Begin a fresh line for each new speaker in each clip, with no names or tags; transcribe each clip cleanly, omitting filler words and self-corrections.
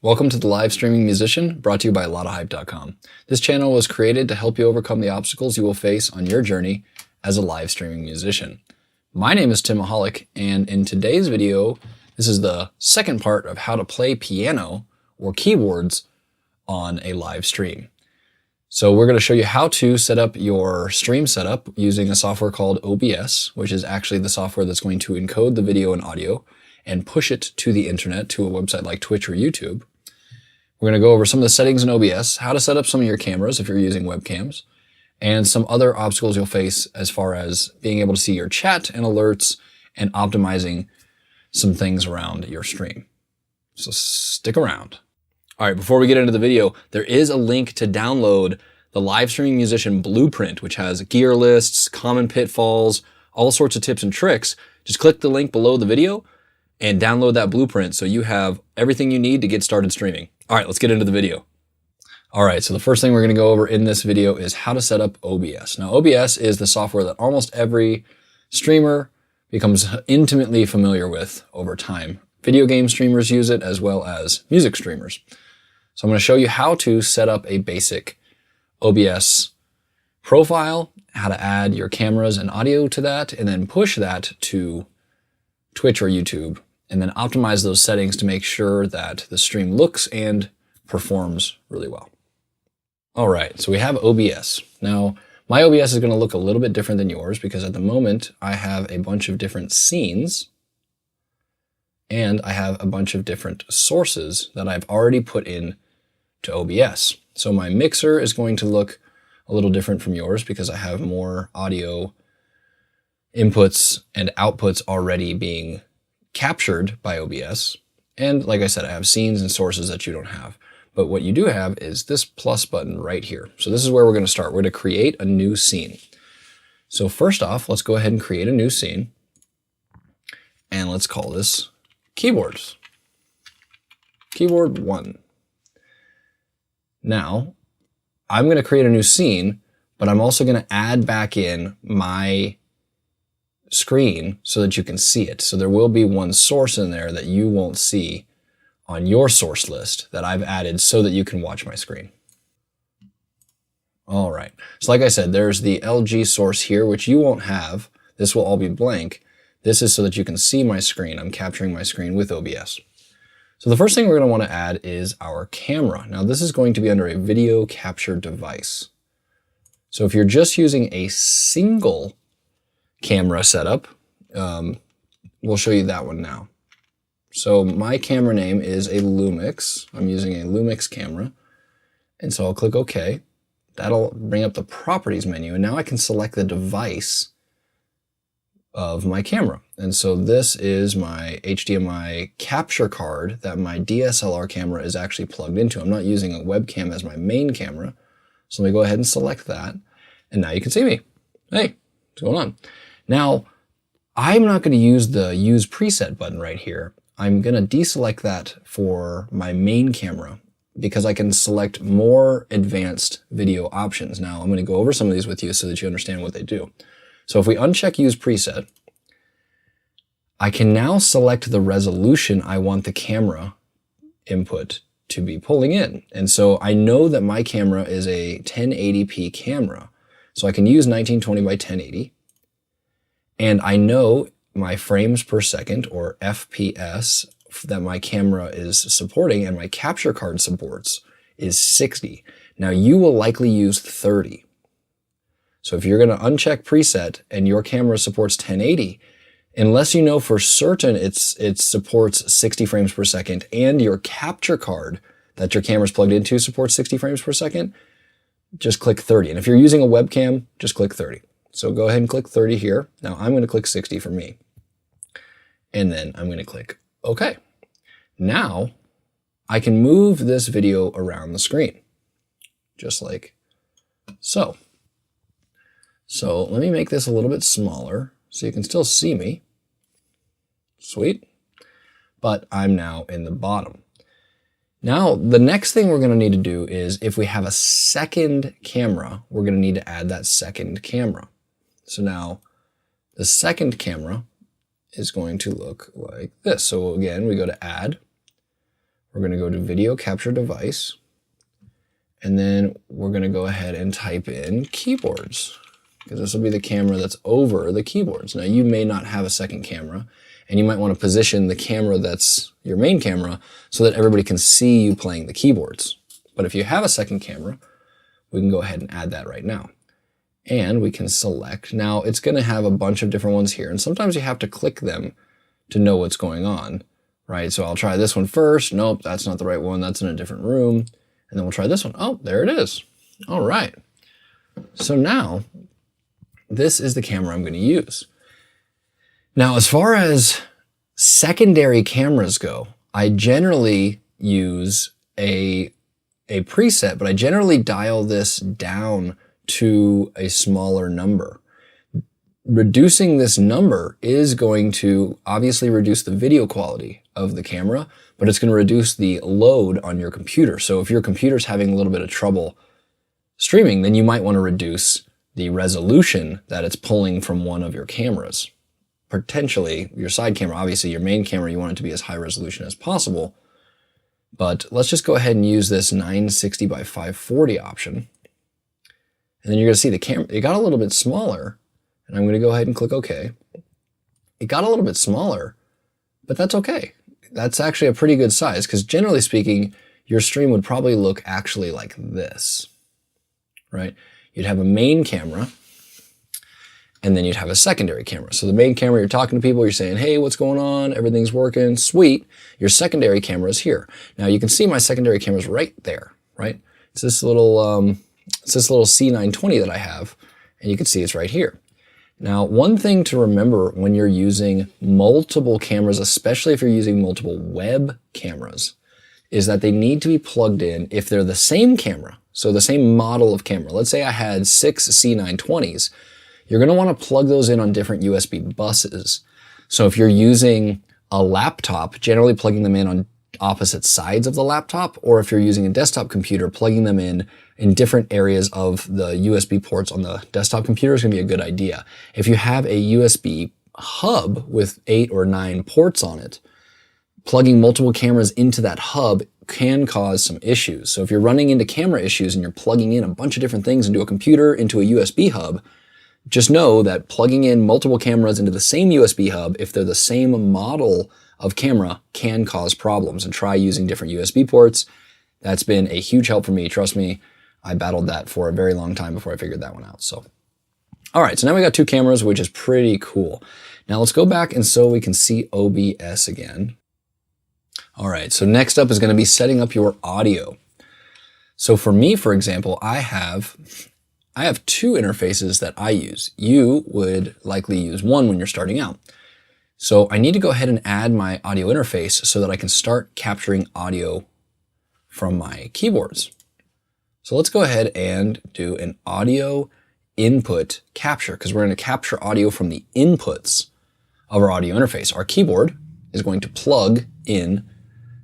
Welcome to the Live Streaming Musician, brought to you by lottahype.com. This channel was created to help you overcome the obstacles you will face on your journey as a live streaming musician. My name is Tim Mahalik, and in today's video, this is the second part of how to play piano or keyboards on a live stream. So we're going to show you how to set up your stream setup using a software called OBS, which is actually the software that's going to encode the video and audio and push it to the internet to a website like Twitch or YouTube. We're going to go over some of the settings in OBS, how to set up some of your cameras if you're using webcams, and some other obstacles you'll face as far as being able to see your chat and alerts and optimizing some things around your stream. So stick around. All right, before we get into the video, there is a link to download the Live Streaming Musician Blueprint, which has gear lists, common pitfalls, all sorts of tips and tricks. Just click the link below the video and download that blueprint so you have everything you need to get started streaming. All right, let's get into the video. All right, so the first thing we're going to go over in this video is how to set up OBS. Now, OBS is the software that almost every streamer becomes intimately familiar with over time. Video game streamers use it as well as music streamers. So I'm going to show you how to set up a basic OBS profile, how to add your cameras and audio to that, and then push that to Twitch or YouTube, and then optimize those settings to make sure that the stream looks and performs really well. All right, so we have OBS. Now, my OBS is going to look a little bit different than yours because at the moment I have a bunch of different scenes and I have a bunch of different sources that I've already put in to OBS. So my mixer is going to look a little different from yours because I have more audio inputs and outputs already being captured by OBS. And like I said, I have scenes and sources that you don't have. But what you do have is this plus button right here. So this is where we're going to start. We're going to create a new scene. So first off, let's go ahead and create a new scene. And let's call this keyboards. Keyboard 1. Now, I'm going to create a new scene, but I'm also going to add back in my screen so that you can see it. So there will be one source in there that you won't see on your source list that I've added so that you can watch my screen. All right. So like I said, there's the LG source here, which you won't have. This will all be blank. This is so that you can see my screen. I'm capturing my screen with OBS. So the first thing we're going to want to add is our camera. Now this is going to be under a video capture device. So if you're just using a single camera setup, we'll show you that one now. So my camera name is a Lumix. I'm using a Lumix camera. And so I'll click OK. That'll bring up the properties menu. And now I can select the device of my camera. And so this is my HDMI capture card that my DSLR camera is actually plugged into. I'm not using a webcam as my main camera. So let me go ahead and select that. And now you can see me. Hey, what's going on? Now, I'm not going to use the Use Preset button right here. I'm going to deselect that for my main camera because I can select more advanced video options. Now, I'm going to go over some of these with you so that you understand what they do. So if we uncheck Use Preset, I can now select the resolution I want the camera input to be pulling in. And so I know that my camera is a 1080p camera. So I can use 1920 by 1080. And I know my frames per second, or FPS, that my camera is supporting and my capture card supports is 60. Now you will likely use 30. So if you're going to uncheck preset and your camera supports 1080, unless you know for certain it supports 60 frames per second and your capture card that your camera's plugged into supports 60 frames per second, just click 30. And if you're using a webcam, just click 30. So go ahead and click 30 here. Now I'm going to click 60 for me. And then I'm going to click OK. Now I can move this video around the screen, just like so. So let me make this a little bit smaller so you can still see me. Sweet. But I'm now in the bottom. Now, the next thing we're going to need to do is if we have a second camera, we're going to need to add that second camera. So now the second camera is going to look like this. So again, we go to Add. we're going to go to Video Capture Device, and then we're going to go ahead and type in keyboards, because this will be the camera that's over the keyboards. Now, you may not have a second camera, and you might want to position the camera that's your main camera so that everybody can see you playing the keyboards. But if you have a second camera, we can go ahead and add that right now. And we can select. Now, it's going to have a bunch of different ones here, and sometimes you have to click them to know what's going on, right? So I'll try this one first. Nope, that's not the right one. That's in a different room. And then we'll try this one. Oh, there it is. All right. So now, this is the camera I'm going to use. Now, as far as secondary cameras go, I generally use a preset, but I generally dial this down to a smaller number. Reducing this number is going to obviously reduce the video quality of the camera, but it's going to reduce the load on your computer. So if your computer's having a little bit of trouble streaming, then you might want to reduce the resolution that it's pulling from one of your cameras. Potentially your side camera, obviously your main camera, you want it to be as high resolution as possible. But let's just go ahead and use this 960 by 540 option. And then you're going to see the camera, it got a little bit smaller. And I'm going to go ahead and click OK. It got a little bit smaller, but that's okay. That's actually a pretty good size, because generally speaking, your stream would probably look actually like this, right? You'd have a main camera, and then you'd have a secondary camera. So the main camera, you're talking to people, you're saying, hey, what's going on? Everything's working, sweet. Your secondary camera is here. Now you can see my secondary camera is right there, right? It's this little C920 that I have, and you can see it's right here. Now, one thing to remember when you're using multiple cameras, especially if you're using multiple web cameras, is that they need to be plugged in if they're the same camera, so the same model of camera. Let's say I had 6 C920s. You're going to want to plug those in on different USB buses. So if you're using a laptop, generally plugging them in on opposite sides of the laptop, or if you're using a desktop computer, plugging them in different areas of the USB ports on the desktop computer is going to be a good idea. If you have a USB hub with 8 or 9 ports on it, plugging multiple cameras into that hub can cause some issues. So if you're running into camera issues and you're plugging in a bunch of different things into a computer, into a USB hub, just know that plugging in multiple cameras into the same USB hub, if they're the same model of camera, can cause problems, and try using different USB ports. That's been a huge help for me. Trust me, I battled that for a very long time before I figured that one out. So, all right, so now we got 2 cameras, which is pretty cool. Now let's go back and so we can see OBS again. All right, so next up is going to be setting up your audio. So for me, for example, I have 2 interfaces that I use. You would likely use one when you're starting out. So I need to go ahead and add my audio interface so that I can start capturing audio from my keyboards. So let's go ahead and do an audio input capture, because we're going to capture audio from the inputs of our audio interface. Our keyboard is going to plug in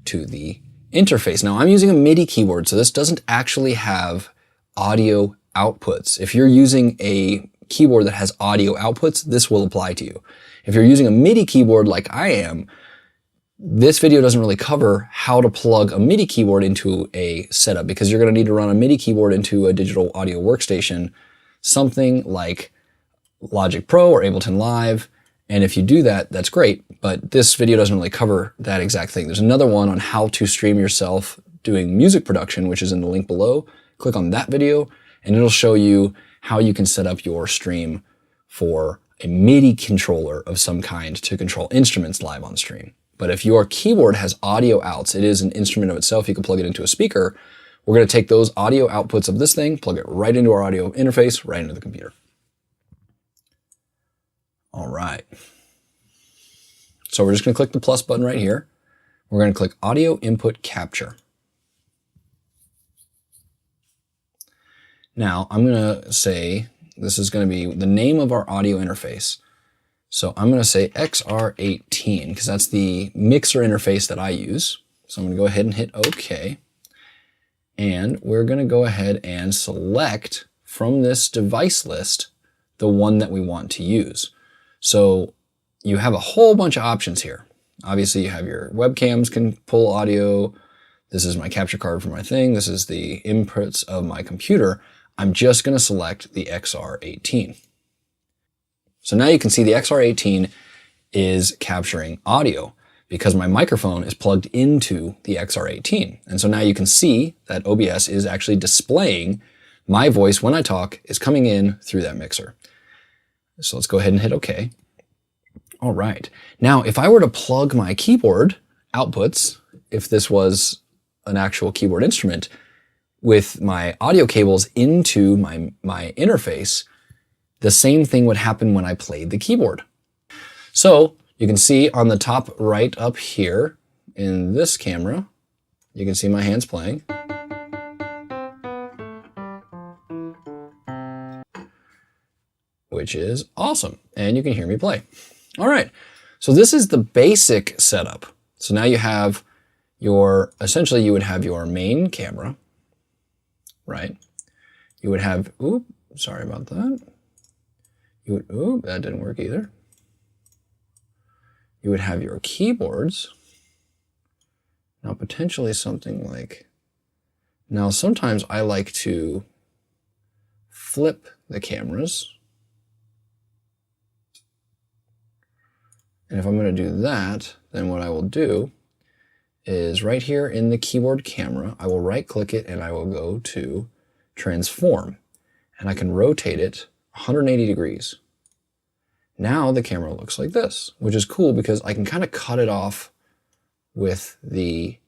to the interface. Now I'm using a MIDI keyboard, so this doesn't actually have audio outputs. If you're using a keyboard that has audio outputs, this will apply to you. If you're using a MIDI keyboard like I am, this video doesn't really cover how to plug a MIDI keyboard into a setup, because you're going to need to run a MIDI keyboard into a digital audio workstation, something like Logic Pro or Ableton Live. And if you do that, that's great, but this video doesn't really cover that exact thing. There's another one on how to stream yourself doing music production, which is in the link below. Click on that video, and it'll show you how you can set up your stream for a MIDI controller of some kind to control instruments live on stream. But if your keyboard has audio outs, it is an instrument of itself, you can plug it into a speaker. We're going to take those audio outputs of this thing, plug it right into our audio interface, right into the computer. All right. So we're just going to click the plus button right here. We're going to click Audio Input Capture. Now I'm going to say, this is going to be the name of our audio interface. So I'm going to say XR18, because that's the mixer interface that I use. So I'm going to go ahead and hit OK. And we're going to go ahead and select from this device list the one that we want to use. So you have a whole bunch of options here. Obviously you have your webcams can pull audio, This is my capture card for my thing. This is the inputs of my computer. I'm just going to select the XR18. So now you can see the XR18 is capturing audio because my microphone is plugged into the XR18. And so now you can see that OBS is actually displaying my voice when I talk is coming in through that mixer. So let's go ahead and hit OK. All right. Now, if I were to plug my keyboard outputs, if this was an actual keyboard instrument, with my audio cables into my interface, the same thing would happen when I played the keyboard. So you can see on the top right up here in this camera, you can see my hands playing. Which is awesome. And you can hear me play. All right. So this is the basic setup. So now you have essentially you would have your main camera, right? You would have, sorry about that. That didn't work either. You would have your keyboards. Now potentially something like, now sometimes I like to flip the cameras. And if I'm going to do that, then what I will do is right here in the keyboard camera, I will right click it and I will go to transform. And I can rotate it 180 degrees. Now the camera looks like this, which is cool because I can kind of cut it off with the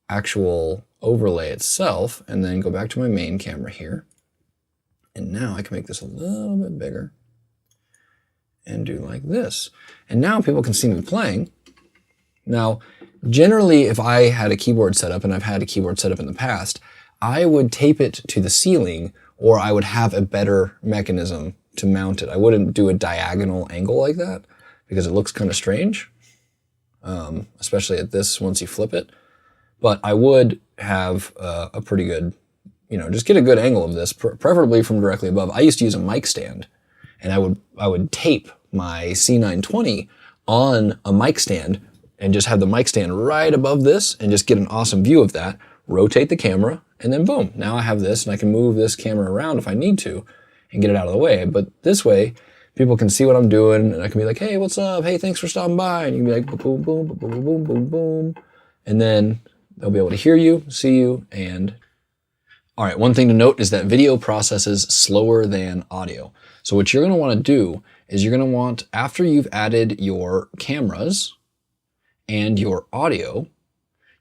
actual overlay itself and then go back to my main camera here. And now I can make this a little bit bigger and do like this. And now people can see me playing. Now, generally, if I had a keyboard setup, and I've had a keyboard setup in the past, I would tape it to the ceiling, or I would have a better mechanism to mount it. I wouldn't do a diagonal angle like that because it looks kind of strange, especially at this once you flip it. But I would have a pretty good, just get a good angle of this, preferably from directly above. I used to use a mic stand, and I would tape my C920 on a mic stand and just have the mic stand right above this and just get an awesome view of that, rotate the camera, and then boom, now I have this and I can move this camera around if I need to and get it out of the way. But this way, people can see what I'm doing and I can be like, hey, what's up? Hey, thanks for stopping by. And you can be like, boom, boom, boom, boom, boom, boom, boom. And then they'll be able to hear you, see you, and all right, one thing to note is that video processes slower than audio. So what you're going to want to do is you're going to want, after you've added your cameras and your audio,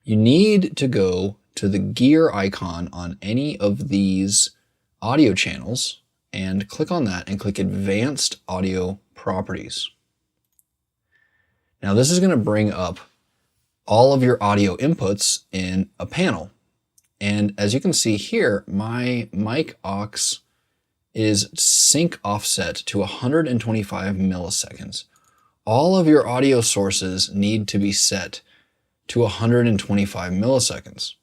you need to go to the gear icon on any of these audio channels and click on that and click Advanced Audio Properties. Now this is going to bring up all of your audio inputs in a panel. And as you can see here, my mic aux is sync offset to 125 milliseconds. All of your audio sources need to be set to 125 milliseconds.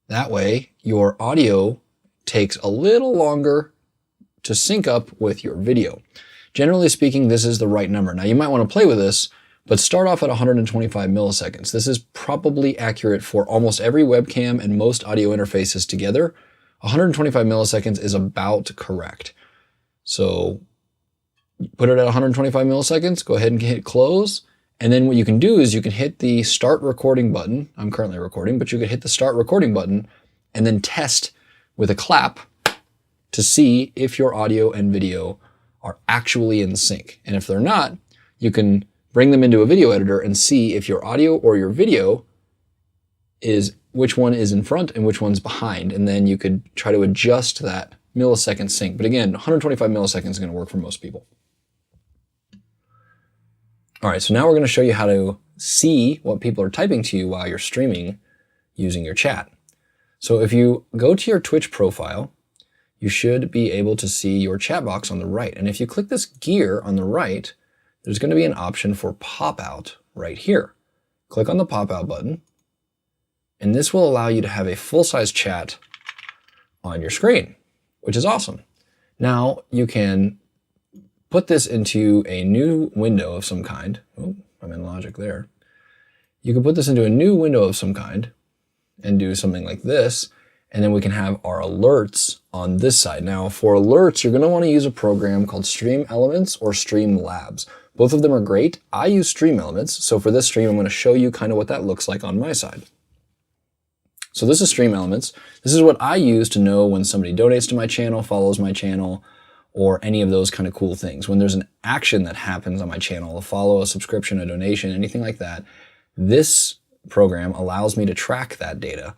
That way, your audio takes a little longer to sync up with your video. Generally speaking, this is the right number. Now, you might want to play with this, but start off at 125 milliseconds. This is probably accurate for almost every webcam and most audio interfaces together. 125 milliseconds is about correct. So put it at 125 milliseconds, go ahead and hit close. And then what you can do is you can hit the start recording button. I'm currently recording, but you could hit the start recording button and then test with a clap to see if your audio and video are actually in sync. And if they're not, you can bring them into a video editor and see if your audio or your video is which one is in front and which one's behind. And then you could try to adjust that millisecond sync. But again, 125 milliseconds is going to work for most people. All right, so now we're going to show you how to see what people are typing to you while you're streaming using your chat. So if you go to your Twitch profile, you should be able to see your chat box on the right. And if you click this gear on the right, there's going to be an option for pop-out right here. Click on the pop-out button, and this will allow you to have a full-size chat on your screen, which is awesome. Now you can put this into a new window of some kind. Oh, I'm in Logic there. You can put this into a new window of some kind, and do something like this, and then we can have our alerts on this side. Now for alerts, you're gonna wanna use a program called Stream Elements or Stream Labs. Both of them are great. I use Stream Elements, so for this stream, I'm gonna show you kind of what that looks like on my side. So this is Stream Elements. This is what I use to know when somebody donates to my channel, follows my channel, or any of those kind of cool things. When there's an action that happens on my channel, a follow, a subscription, a donation, anything like that, this program allows me to track that data.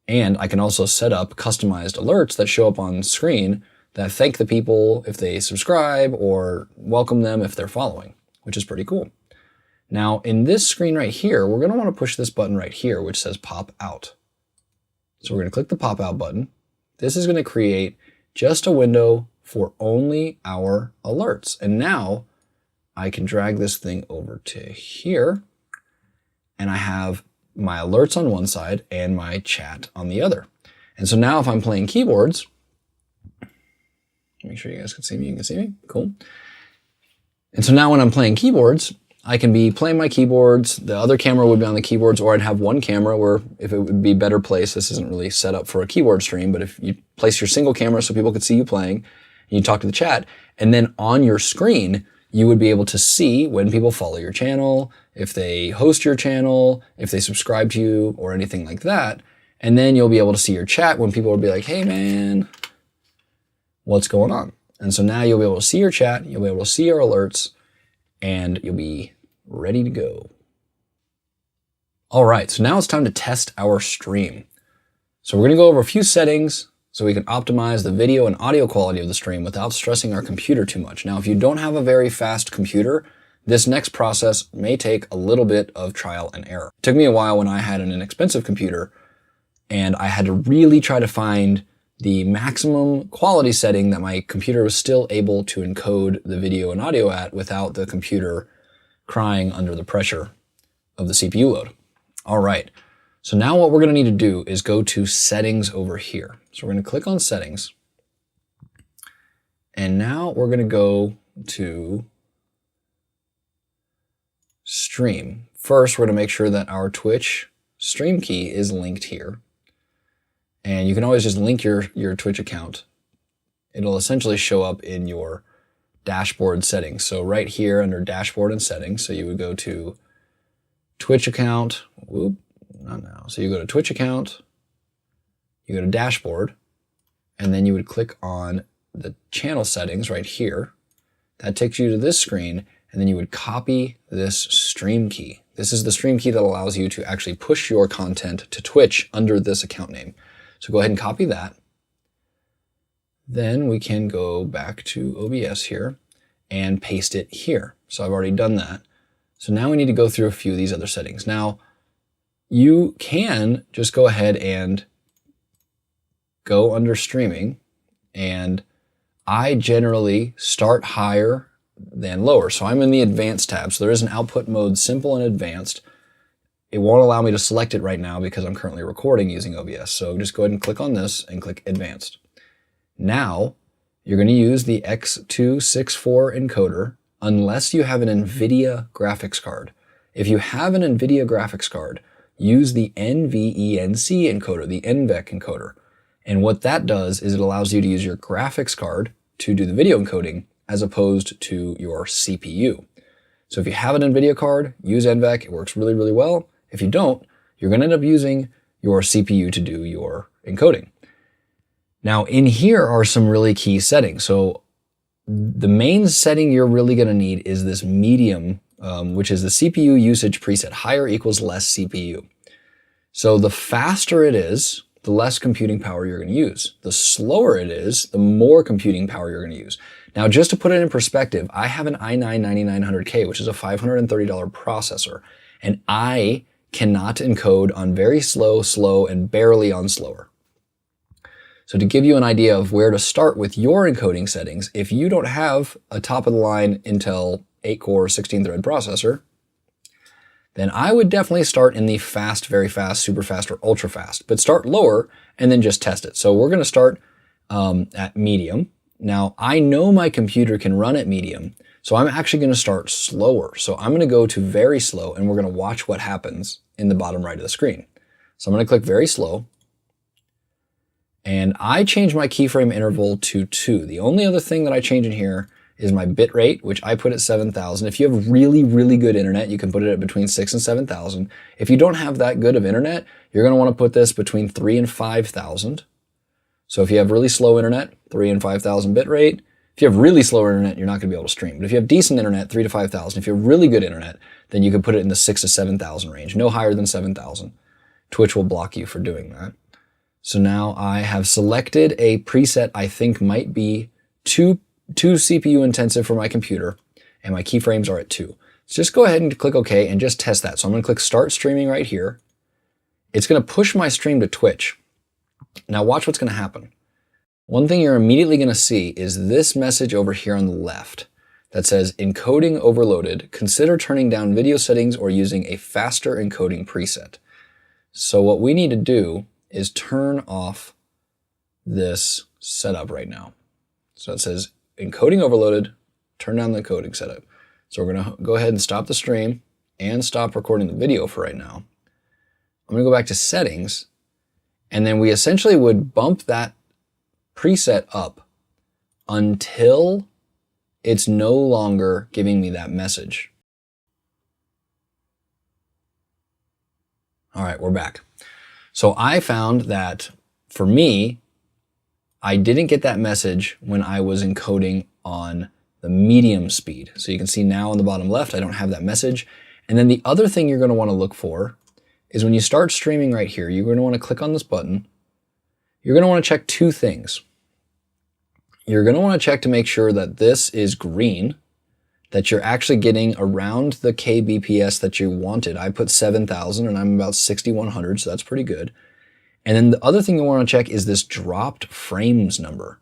And I can also set up customized alerts that show up on screen that thank the people if they subscribe or welcome them if they're following, which is pretty cool. Now in this screen right here, we're gonna wanna push this button right here, which says pop out. So we're gonna click the pop out button. This is gonna create just a window for only our alerts. And now I can drag this thing over to here, and I have my alerts on one side and my chat on the other. And so now if I'm playing keyboards, make sure you guys can see me, you can see me, cool. And so now when I'm playing keyboards, I can be playing my keyboards, the other camera would be on the keyboards, or I'd have one camera where if it would be better placed, this isn't really set up for a keyboard stream, but if you place your single camera so people could see you playing, and you talk to the chat, and then on your screen, you would be able to see when people follow your channel, if they host your channel, if they subscribe to you, or anything like that. And then you'll be able to see your chat when people will be like, hey man, what's going on? And so now you'll be able to see your chat, you'll be able to see your alerts, and you'll be ready to go. All right, so now it's time to test our stream. So we're gonna go over a few settings so we can optimize the video and audio quality of the stream without stressing our computer too much. Now, if you don't have a very fast computer, this next process may take a little bit of trial and error. It took me a while when I had an inexpensive computer and I had to really try to find the maximum quality setting that my computer was still able to encode the video and audio at without the computer crying under the pressure of the CPU load. All right, so now what we're gonna need to do is go to settings over here. So we're gonna click on settings. And now we're gonna go to stream. First, we're gonna make sure that our Twitch stream key is linked here. And you can always just link your Twitch account. It'll essentially show up in your dashboard settings. So right here under dashboard and settings, so you would go to Twitch account, whoop, not now. So you go to Twitch account, you go to dashboard, and then you would click on the channel settings right here. That takes you to this screen, and then you would copy this stream key. This is the stream key that allows you to actually push your content to Twitch under this account name. So go ahead and copy that. Then we can go back to OBS here and paste it here. So I've already done that. So now we need to go through a few of these other settings. Now, you can just go ahead and go under streaming, and I generally start higher than lower. So I'm in the advanced tab. So there is an output mode, simple and advanced. It won't allow me to select it right now because I'm currently recording using OBS. So just go ahead and click on this and click advanced. Now you're going to use the X264 encoder unless you have an NVIDIA graphics card. If you have an NVIDIA graphics card, use the NVENC encoder, the NVEC encoder. And what that does is it allows you to use your graphics card to do the video encoding as opposed to your CPU. So if you have an NVIDIA card, use NVEC. It works really, really well. If you don't, you're going to end up using your CPU to do your encoding. Now in here are some really key settings. So the main setting you're really going to need is this medium, which is the CPU usage preset, higher equals less CPU. So the faster it is, the less computing power you're going to use. The slower it is, the more computing power you're going to use. Now, just to put it in perspective, I have an i9-9900K, which is a $530 processor, and I cannot encode on very slow, slow, and barely on slower. So to give you an idea of where to start with your encoding settings, if you don't have a top-of-the-line Intel 8-core 16-thread processor, then I would definitely start in the fast, very fast, super fast, or ultra fast, but start lower and then just test it. So we're going to start at medium. Now, I know my computer can run at medium, so I'm actually going to start slower. So I'm going to go to very slow, and we're going to watch what happens in the bottom right of the screen. So I'm going to click very slow. And I change my keyframe interval to 2. The only other thing that I change in here is my bitrate, which I put at 7,000. If you have really, really good internet, you can put it at between 6,000 and 7,000. If you don't have that good of internet, you're going to want to put this between 3,000 and 5,000. So if you have really slow internet, 3,000 and 5,000 bitrate. If you have really slow internet, you're not going to be able to stream. But if you have decent internet, 3,000 to 5,000. If you have really good internet, then you can put it in the 6,000 to 7,000 range, no higher than 7,000. Twitch will block you for doing that. So now I have selected a preset I think might be too CPU intensive for my computer, and my keyframes are at 2. So just go ahead and click OK and just test that. So I'm going to click Start Streaming right here. It's going to push my stream to Twitch. Now watch what's going to happen. One thing you're immediately going to see is this message over here on the left that says encoding overloaded. Consider turning down video settings or using a faster encoding preset. So what we need to do is turn off this setup right now. So it says encoding overloaded, turn down the encoding setup. So we're going to go ahead and stop the stream and stop recording the video for right now. I'm going to go back to settings, and then we essentially would bump that preset up until it's no longer giving me that message. All right, we're back. So I found that for me, I didn't get that message when I was encoding on the medium speed. So you can see now on the bottom left, I don't have that message. And then the other thing you're going to want to look for is when you start streaming right here, you're going to want to click on this button. You're going to want to check 2 things. You're going to want to check to make sure that this is green, that you're actually getting around the kbps that you wanted. I put 7,000 and I'm about 6,100, so that's pretty good. And then the other thing you want to check is this dropped frames number.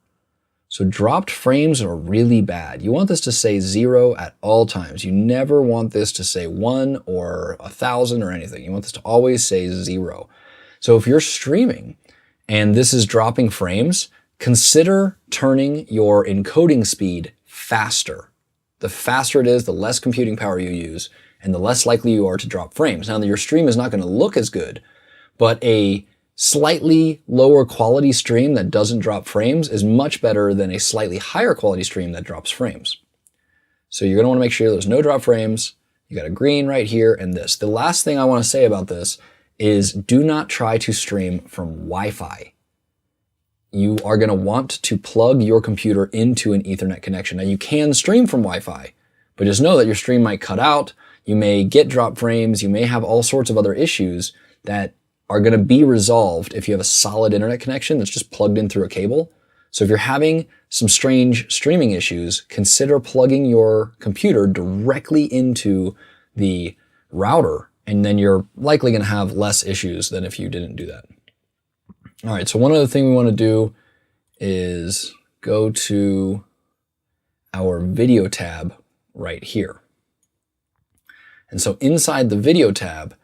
So dropped frames are really bad. You want this to say 0 at all times. You never want this to say 1 or 1,000 or anything. You want this to always say 0. So if you're streaming and this is dropping frames, consider turning your encoding speed faster. The faster it is, the less computing power you use, and the less likely you are to drop frames. Now, your stream is not going to look as good, but a slightly lower quality stream that doesn't drop frames is much better than a slightly higher quality stream that drops frames. So you're going to want to make sure there's no drop frames. You got a green right here and this. The last thing I want to say about this is do not try to stream from Wi-Fi. You are going to want to plug your computer into an Ethernet connection. Now you can stream from Wi-Fi, but just know that your stream might cut out. You may get drop frames. You may have all sorts of other issues that are going to be resolved if you have a solid internet connection that's just plugged in through a cable. So if you're having some strange streaming issues, consider plugging your computer directly into the router, and then you're likely going to have less issues than if you didn't do that. All right, so one other thing we want to do is go to our video tab right here. And so inside the video tab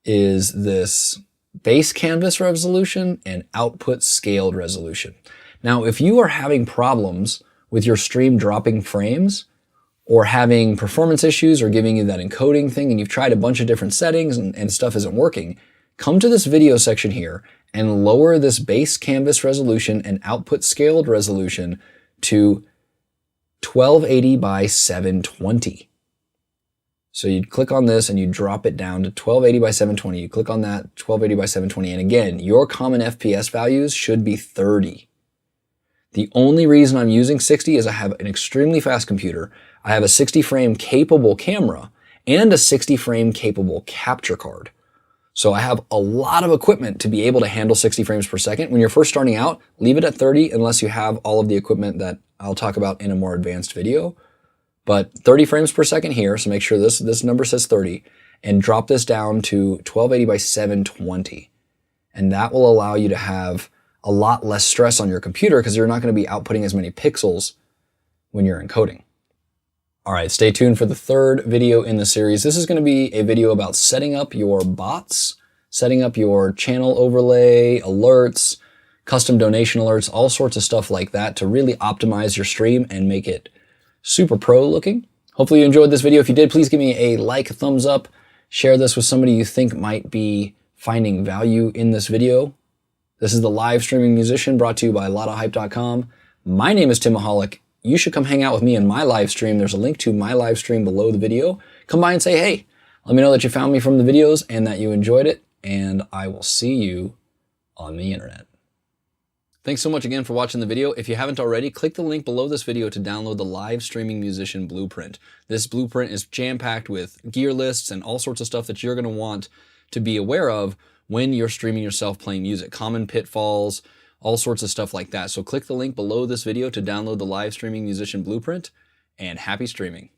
is this base canvas resolution and output scaled resolution. Now, if you are having problems with your stream dropping frames or having performance issues or giving you that encoding thing and you've tried a bunch of different settings and stuff isn't working, come to this video section here and lower this base canvas resolution and output scaled resolution to 1280 by 720. So you'd click on this and you drop it down to 1280 by 720. You click on that, 1280 by 720. And again, your common FPS values should be 30. The only reason I'm using 60 is I have an extremely fast computer. I have a 60 frame capable camera and a 60 frame capable capture card. So I have a lot of equipment to be able to handle 60 frames per second. When you're first starting out, leave it at 30 unless you have all of the equipment that I'll talk about in a more advanced video. But 30 frames per second here, so make sure this number says 30, and drop this down to 1280 by 720. And that will allow you to have a lot less stress on your computer because you're not going to be outputting as many pixels when you're encoding. All right, stay tuned for the third video in the series. This is going to be a video about setting up your bots, setting up your channel overlay, alerts, custom donation alerts, all sorts of stuff like that to really optimize your stream and make it super pro looking. Hopefully you enjoyed this video. If you did, please give me a like, thumbs up, share this with somebody you think might be finding value in this video. This is the live streaming musician brought to you by LottaHype.com. My name is Tim Mahalik. You should come hang out with me in my live stream. There's a link to my live stream below the video. Come by and say, hey, let me know that you found me from the videos and that you enjoyed it, and I will see you on the internet. Thanks so much again for watching the video. If you haven't already, click the link below this video to download the live streaming musician blueprint. This blueprint is jam-packed with gear lists and all sorts of stuff that you're going to want to be aware of when you're streaming yourself playing music. Common pitfalls, all sorts of stuff like that. So click the link below this video to download the live streaming musician blueprint, and happy streaming.